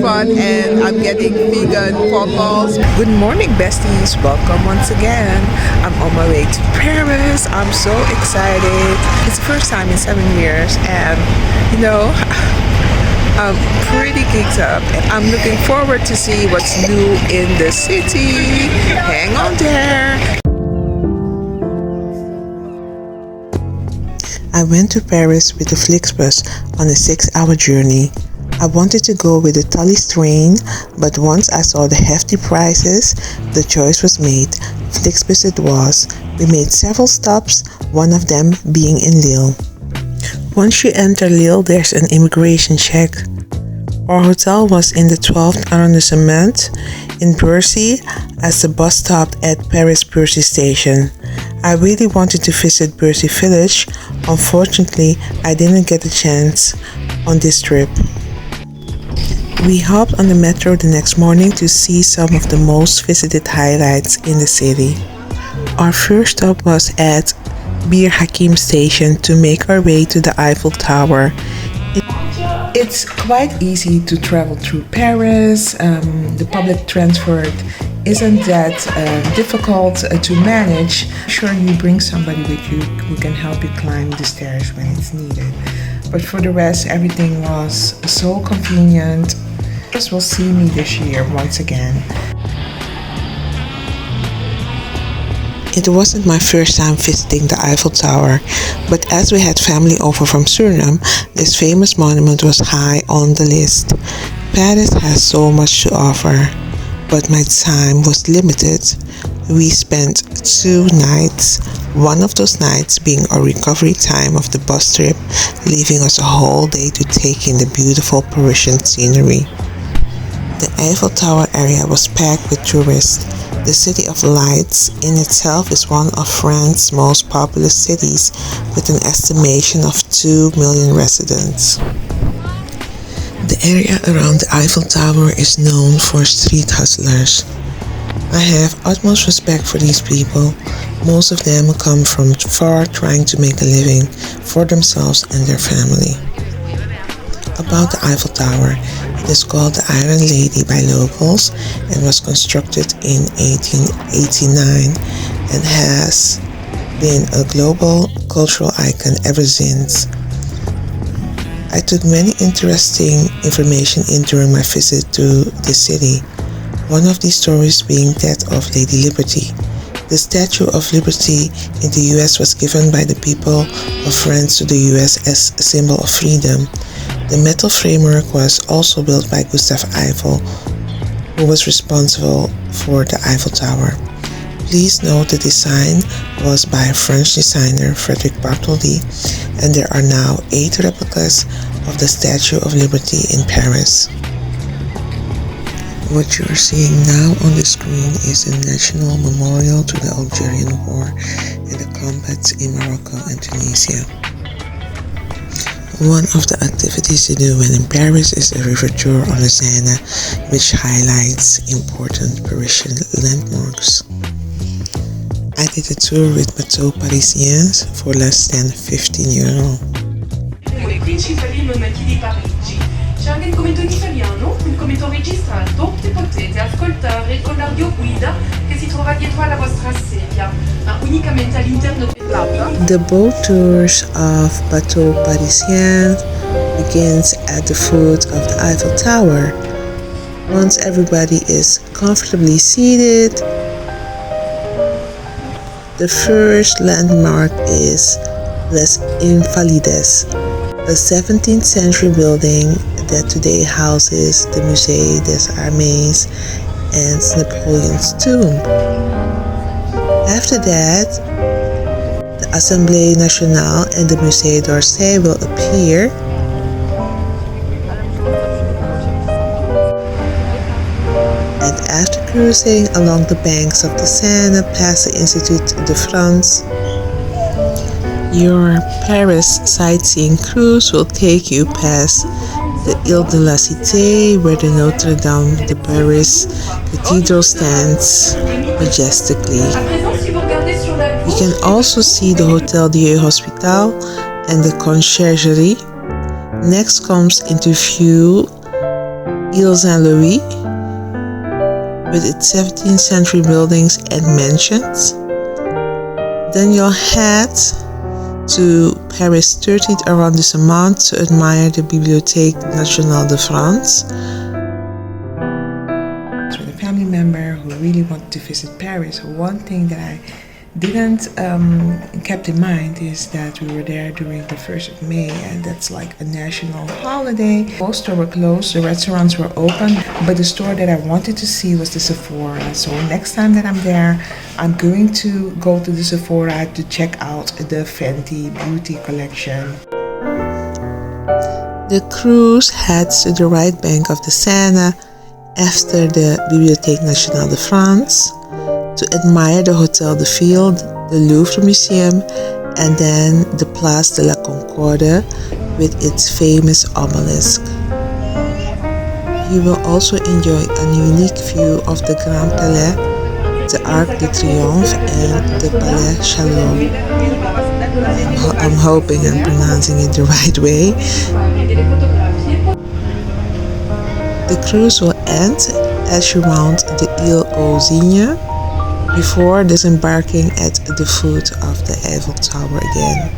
fun, and I'm getting vegan pompoms. Good morning, besties. Welcome once again. I'm on my way to Paris. I'm so excited. It's the first time in 7 years, and I'm pretty geeked up. I'm looking forward to see what's new in the city. Hang on there. I went to Paris with the FlixBus on a 6-hour journey. I wanted to go with the Thalys train, but once I saw the hefty prices, the choice was made. FlixBus it was. We made several stops, one of them being in Lille. Once you enter Lille, there's an immigration check. Our hotel was in the 12th arrondissement in Bercy as the bus stopped at Paris Bercy station. I really wanted to visit Bercy village. Unfortunately, I didn't get a chance on this trip. We hopped on the metro the next morning to see some of the most visited highlights in the city. Our first stop was at Bir Hakeim station to make our way to the Eiffel Tower. It's quite easy to travel through Paris. The public transport isn't that difficult to manage. Sure, you bring somebody with you who can help you climb the stairs when it's needed. But for the rest, everything was so convenient. Paris will see me this year once again. It wasn't my first time visiting the Eiffel Tower, but as we had family over from Suriname, this famous monument was high on the list. Paris has so much to offer, but my time was limited. We spent 2 nights, one of those nights being our recovery time of the bus trip, leaving us a whole day to take in the beautiful Parisian scenery. The Eiffel Tower area was packed with tourists. The City of Lights in itself is one of France's most populous cities with an estimation of 2 million residents. The area around the Eiffel Tower is known for street hustlers. I have utmost respect for these people. Most of them come from far trying to make a living for themselves and their family. About the Eiffel Tower, it is called the Iron Lady by locals and was constructed in 1889 and has been a global cultural icon ever since. I took many interesting information in during my visit to the city, one of these stories being that of Lady Liberty. The Statue of Liberty in the US was given by the people of France to the US as a symbol of freedom. The metal framework was also built by Gustave Eiffel, who was responsible for the Eiffel Tower. Please note the design was by French designer Frédéric Bartholdi, and there are now 8 replicas of the Statue of Liberty in Paris. What you are seeing now on the screen is a national memorial to the Algerian War and the combats in Morocco and Tunisia. One of the activities to do when in Paris is a river tour on the Seine, which highlights important Parisian landmarks. I did a tour with bateaux parisiens for less than €15. I principali momenti di Parigi. C'è anche il commento in italiano, un commento registrato che potete ascoltare con l'audioguida che si trova dietro alla vostra sedia, ma unicamente all'interno dell'auto. The boat tours of Bateau Parisien begins at the foot of the Eiffel Tower. Once everybody is comfortably seated, the first landmark is Les Invalides, a 17th century building that today houses the Musée des Armées and Napoleon's tomb. After that, the Assemblée Nationale and the Musée d'Orsay will appear. And after cruising along the banks of the Seine past the Institut de France, your Paris sightseeing cruise will take you past the Ile de la Cité, where the Notre Dame de Paris Cathedral stands majestically. You can also see the Hôtel Dieu Hospital and the Conciergerie. Next comes into view Ile Saint-Louis with its 17th century buildings and mansions. Then you'll head to Paris 13th arrondissement to admire the Bibliothèque Nationale de France. With a family member who really wanted to visit Paris, one thing that I didn't kept in mind is that we were there during the 1st of May, and that's like a national holiday. Most stores were closed, the restaurants were open, but the store that I wanted to see was the Sephora. So next time that I'm there, I'm going to go to the Sephora to check out the Fenty beauty collection. The cruise heads to the right bank of the Seine after the Bibliothèque Nationale de France to admire the Hotel de Ville, the Louvre Museum, and then the Place de la Concorde with its famous obelisk. You will also enjoy a unique view of the Grand Palais, the Arc de Triomphe, and the Palais Chalot. I'm hoping I'm pronouncing it the right way. The cruise will end as you round the Ile aux Cygnes before disembarking at the foot of the Eiffel Tower again.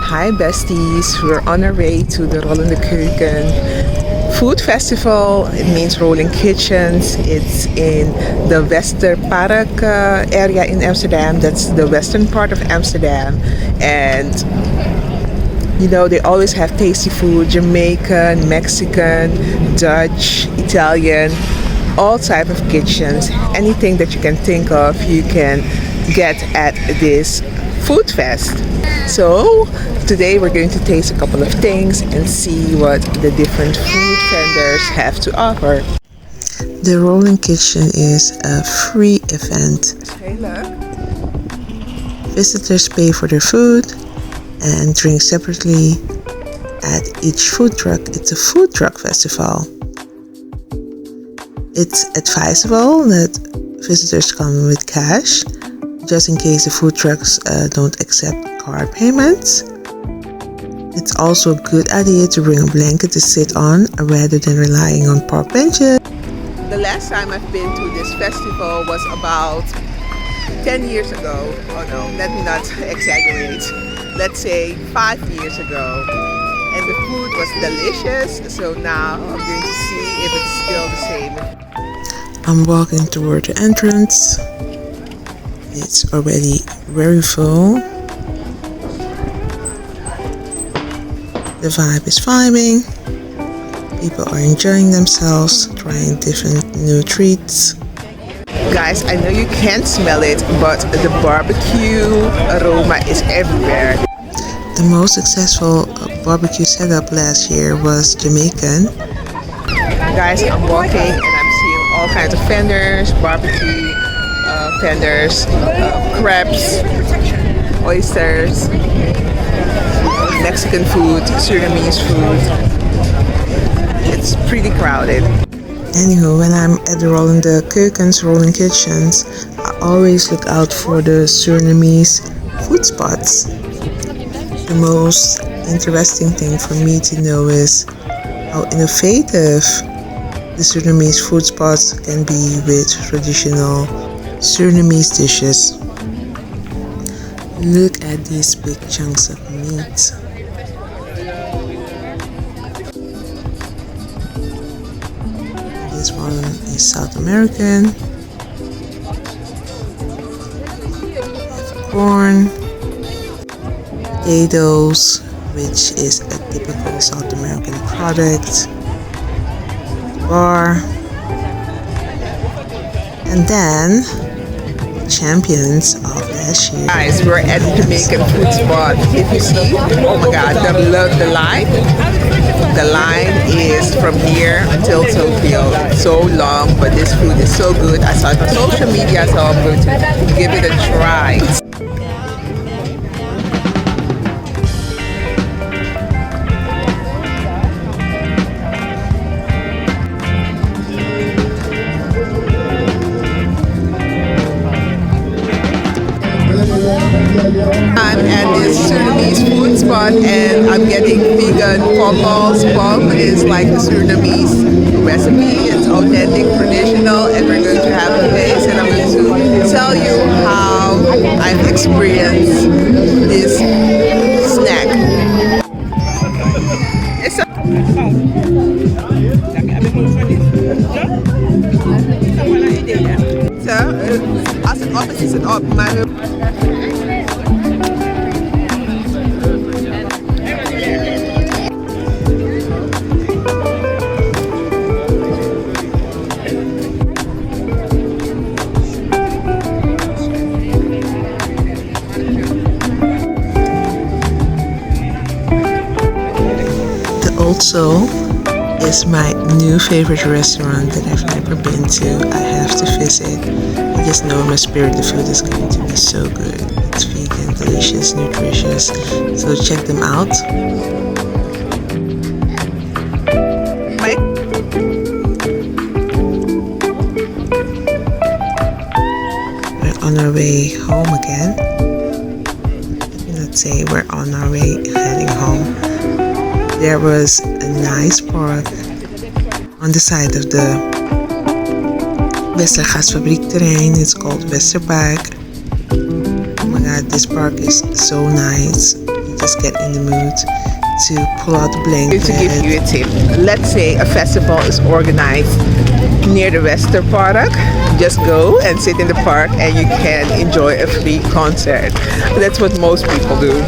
Hi besties, we're on our way to the Rollende Keuken food festival. It means rolling kitchens. It's in the Westerpark area in Amsterdam. That's the western part of Amsterdam, and you know they always have tasty food: Jamaican, Mexican, Dutch, Italian, all type of kitchens. Anything that you can think of you can get at this food fest. So today we're going to taste a couple of things and see what the different food vendors have to offer. The Rolling Kitchen is a free event. Hey, look. Visitors pay for their food and drink separately at each food truck. It's a food truck festival. It's advisable that visitors come with cash, just in case the food trucks don't accept card payments. It's also a good idea to bring a blanket to sit on rather than relying on park benches. The last time I've been to this festival was about 10 years ago. Oh no, let me not exaggerate. Let's say 5 years ago. And the food was delicious, so now I'm going to see if it's still the same. I'm walking toward the entrance. It's already very full. The vibe is vibing. People are enjoying themselves, trying different new treats. Guys, I know you can't smell it, but the barbecue aroma is everywhere. The most successful barbecue setup last year was Jamaican. Guys, I'm walking and I'm seeing all kinds of vendors, barbecue vendors, crabs, oysters, Mexican food, Surinamese food. It's pretty crowded. Anywho, when I'm at the Rollende Keukens, Rolling Kitchens, I always look out for the Surinamese food spots. The most interesting thing for me to know is how innovative the Surinamese food spots can be with traditional Surinamese dishes. Look at these big chunks of meat. This one is South American. Corn, potatoes, which is a typical South American product, bar, and then champions of last year. Guys, we're at the Jamaican food spot. If you see, oh my God, the line is from here until Tokyo. So long, but this food is so good. I saw it on social media, so I'm going to give it a try. I'm at this Surinamese food spot and I'm getting vegan pommes. Pommes is like the Surinamese recipe. It's authentic, traditional, and we're going to have a taste. And I'm going to tell you how I've experienced this snack. It's als het op is het op, maar Old Soul is my new favorite restaurant that I've never been to. I have to visit. I just know in my spirit the food is going to be so good. It's vegan, delicious, nutritious. So check them out. We're on our way home again. Let me not say we're on our way heading home. There was a nice park on the side of the Westergasfabriek terrein. It's called Westerpark. Oh my god, this park is so nice. You just get in the mood to pull out the blanket. To give you a tip, let's say a festival is organized near the Westerpark. Just go and sit in the park and you can enjoy a free concert. That's what most people do.